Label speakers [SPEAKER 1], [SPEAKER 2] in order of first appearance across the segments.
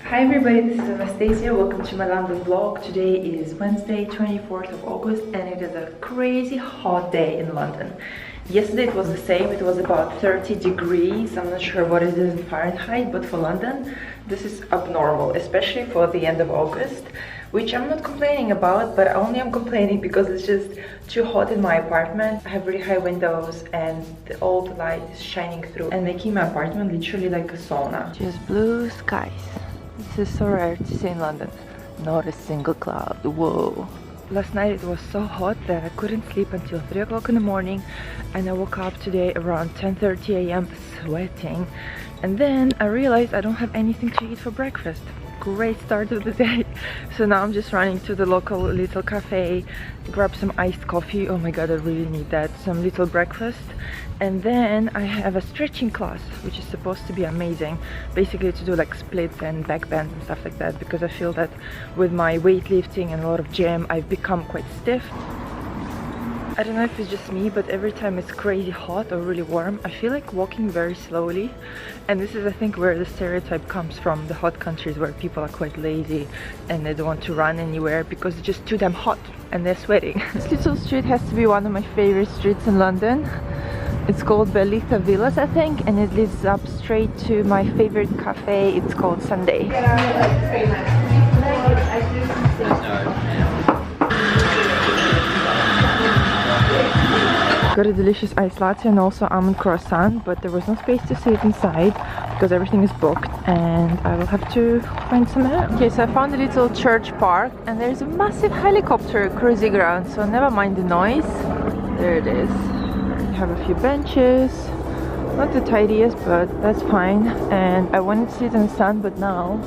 [SPEAKER 1] Hi everybody, this is Anastasia. Welcome to my London vlog. Today is Wednesday, 24th of August, and it is a crazy hot day in London. Yesterday it was the same, it was about 30 degrees. I'm not sure what it is in Fahrenheit, but for London, this is abnormal, especially for the end of August, which I'm not complaining about, but only I'm complaining because it's just too hot in my apartment. I have really high windows and all the light is shining through and making my apartment literally like a sauna. Just blue skies. This is so rare to see in London. Not a single cloud. Whoa. Last night it was so hot that I couldn't sleep until 3 o'clock in the morning, and I woke up today around 10:30 a.m. sweating, and then I realized I don't have anything to eat for breakfast. Great start of the day. So now I'm just running to the local little cafe, grab some iced coffee. Oh my god, I really need that. Some little breakfast, and then I have a stretching class which is supposed to be amazing, basically to do like splits and back bends and stuff like that, because I feel that with my weightlifting and a lot of gym I've become quite stiff. I don't know if it's just me, but every time it's crazy hot or really warm, I feel like walking very slowly. And this is, I think, where the stereotype comes from, the hot countries where people are quite lazy and they don't want to run anywhere because it's just too damn hot and they're sweating. Cecil Street has to be one of my favorite streets in London. It's called Belitha Villas, I think, and it leads up straight to my favorite cafe. It's called Sunday. Got a delicious iced latte and also almond croissant, but there was no space to sit inside because everything is booked, and I will have to find some out. Okay, so I found a little church park and there's a massive helicopter cruising around, so never mind the noise. There it is. I have a few benches, not the tidiest, but that's fine. And I wanted to sit in the sun, but now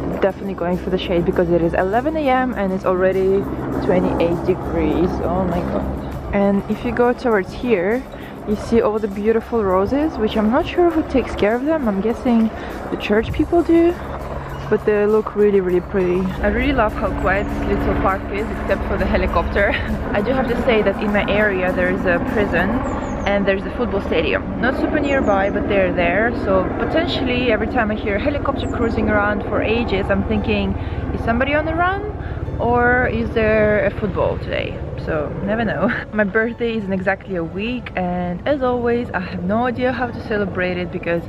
[SPEAKER 1] I'm definitely going for the shade because it is 11 a.m. and it's already 28 degrees. Oh my god. And if you go towards here, you see all the beautiful roses, which I'm not sure who takes care of them. I'm guessing the church people do, but they look really, really pretty. I really love how quiet this little park is, except for the helicopter. I do have to say that in my area there is a prison and there's a football stadium. Not super nearby, but they're there. So potentially every time I hear a helicopter cruising around for ages, I'm thinking, is somebody on the run? Or is there a football today? So never know. My birthday is in exactly a week, and as always I have no idea how to celebrate it because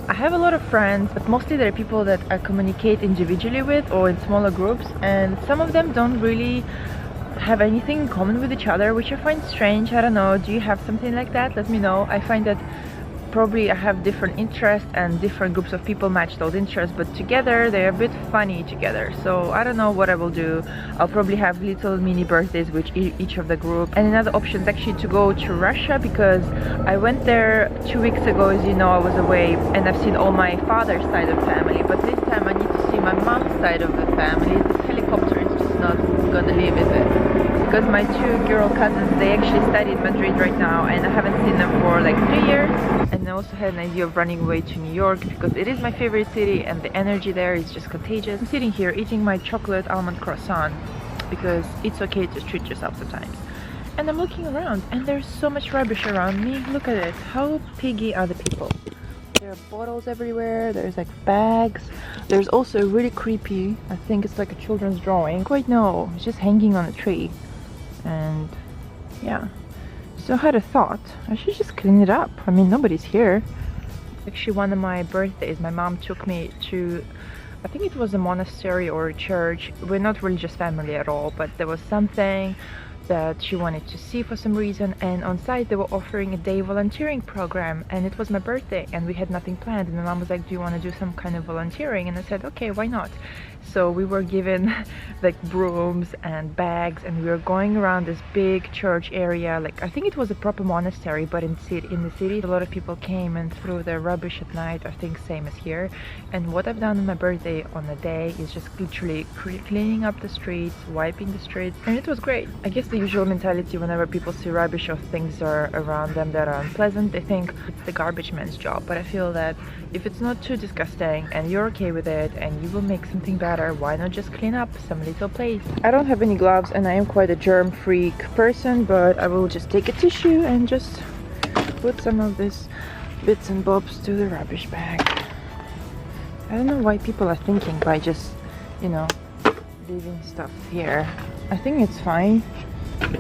[SPEAKER 1] I have a lot of friends, but mostly they're people that I communicate individually with or in smaller groups, and some of them don't really have anything in common with each other, which I find strange. I don't know, do you have something like that? Let me know. I find that probably I have different interests and different groups of people match those interests, but together they're a bit funny together. So I don't know what I will do. I'll probably have little mini birthdays with each of the group. And another option is actually to go to Russia, because I went there 2 weeks ago. As you know, I was away and I've seen all my father's side of family, but this time I need to see my mom's side of the family. This helicopter is just not gonna leave, is it? Because my two girl cousins, they actually study in Madrid right now and I haven't seen them for like 3 years. And I also had an idea of running away to New York because it is my favorite city and the energy there is just contagious. I'm sitting here eating my chocolate almond croissant because it's okay to treat yourself sometimes. And I'm looking around and there's so much rubbish around me. Look at it. How piggy are the people? There are bottles everywhere, there's like bags. There's also a really creepy, I think it's like a children's drawing. Wait, no, it's just hanging on a tree. And yeah, so I had a thought, I should just clean it up. I mean, nobody's here. Actually, one of my birthdays, my mom took me to, I think it was a monastery or a church. We're not religious family at all, but there was something that she wanted to see for some reason, and on site they were offering a day volunteering program, and it was my birthday and we had nothing planned, and my mom was like, do you want to do some kind of volunteering? And I said, okay, why not? So we were given like brooms and bags, and we were going around this big church area. Like, I think it was a proper monastery, but in the city a lot of people came and threw their rubbish at night, I think same as here. And what I've done on my birthday on the day is just literally cleaning up the streets, wiping the streets, and it was great. I guess the usual mentality whenever people see rubbish or things are around them that are unpleasant, they think it's the garbage man's job. But I feel that if it's not too disgusting and you're okay with it and you will make something better, why not just clean up some little place? I don't have any gloves and I am quite a germ freak person, but I will just take a tissue and just put some of this bits and bobs to the rubbish bag. I don't know why people are thinking by just, you know, leaving stuff here. I think it's fine,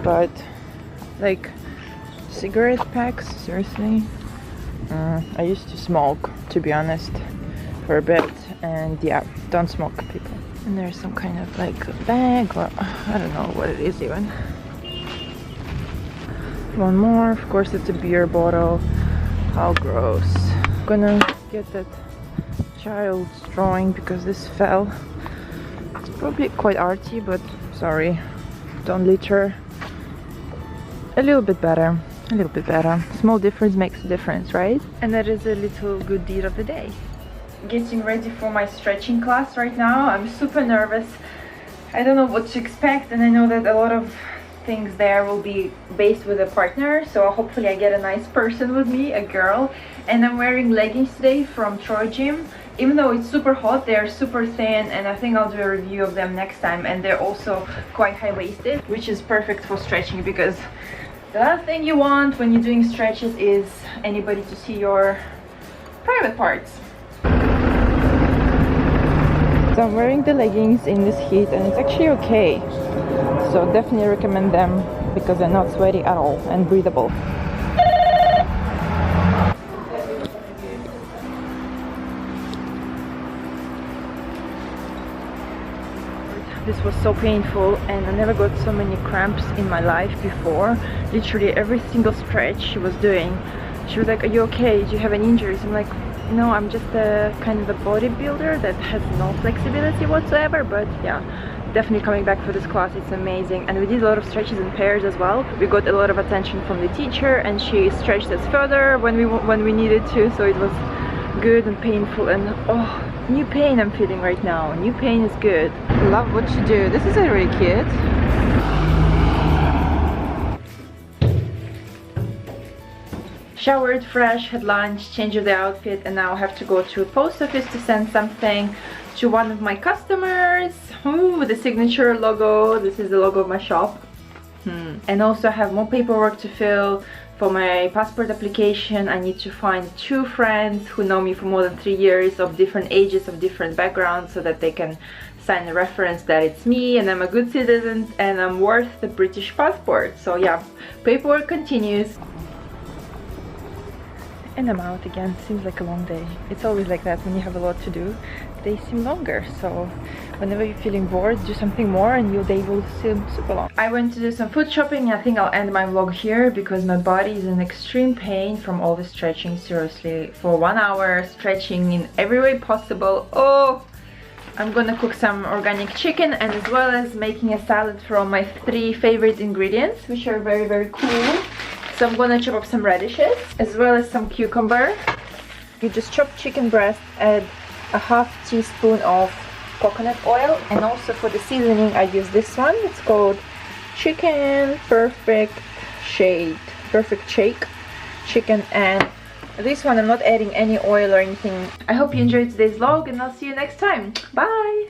[SPEAKER 1] but like cigarette packs, seriously? I used to smoke, to be honest, for a bit, and yeah, don't smoke, people. And there's some kind of like bag, or I don't know what it is even. One more, of course it's a beer bottle. How gross. I'm gonna get that child's drawing because this fell. It's probably quite arty, but sorry, don't litter. A little bit better, a little bit better. Small difference makes a difference, right? And that is a little good deed of the day. Getting ready for my stretching class right now. I'm super nervous. I don't know what to expect, and I know that a lot of things there will be based with a partner, so hopefully I get a nice person with me, a girl. And I'm wearing leggings today from Troy Gym. Even though it's super hot, they're super thin, and I think I'll do a review of them next time. And they're also quite high-waisted, which is perfect for stretching, because the last thing you want when you're doing stretches is anybody to see your private parts. So I'm wearing the leggings in this heat, and it's actually okay. So definitely recommend them because they're not sweaty at all and breathable. This was so painful, and I never got so many cramps in my life before. Literally every single stretch she was doing, she was like, "Are you okay? Do you have any injuries?" I'm like, "No, I'm just a kind of a bodybuilder that has no flexibility whatsoever." But yeah, definitely coming back for this class, it's amazing. And we did a lot of stretches in pairs as well. We got a lot of attention from the teacher, and she stretched us further when we needed to, so it was good and painful. And oh, new pain I'm feeling right now. New pain is good. Love what you do. This is really cute. Showered, fresh, had lunch, changed the outfit, and now I have to go to a post office to send something to one of my customers. Ooh, the signature logo. This is the logo of my shop. And also I have more paperwork to fill for my passport application. I need to find 2 friends who know me for more than 3 years, of different ages, of different backgrounds, so that they can sign a reference that it's me and I'm a good citizen and I'm worth the British passport. So yeah, paperwork continues. And I'm out again. Seems like a long day. It's always like that when you have a lot to do. Days seem longer. So whenever you're feeling bored, do something more and your day will seem super long. I went to do some food shopping. I think I'll end my vlog here because my body is in extreme pain from all the stretching. Seriously, for 1 hour stretching in every way possible. Oh, I'm gonna cook some organic chicken, and as well as making a salad from my 3 favorite ingredients, which are very, very cool. So I'm gonna chop up some radishes as well as some cucumber. You just chop chicken breast, add a ½ teaspoon of coconut oil, and also for the seasoning I use this one. It's called Chicken Perfect Shake Chicken, and this one I'm not adding any oil or anything. I hope you enjoyed today's vlog, and I'll see you next time. Bye!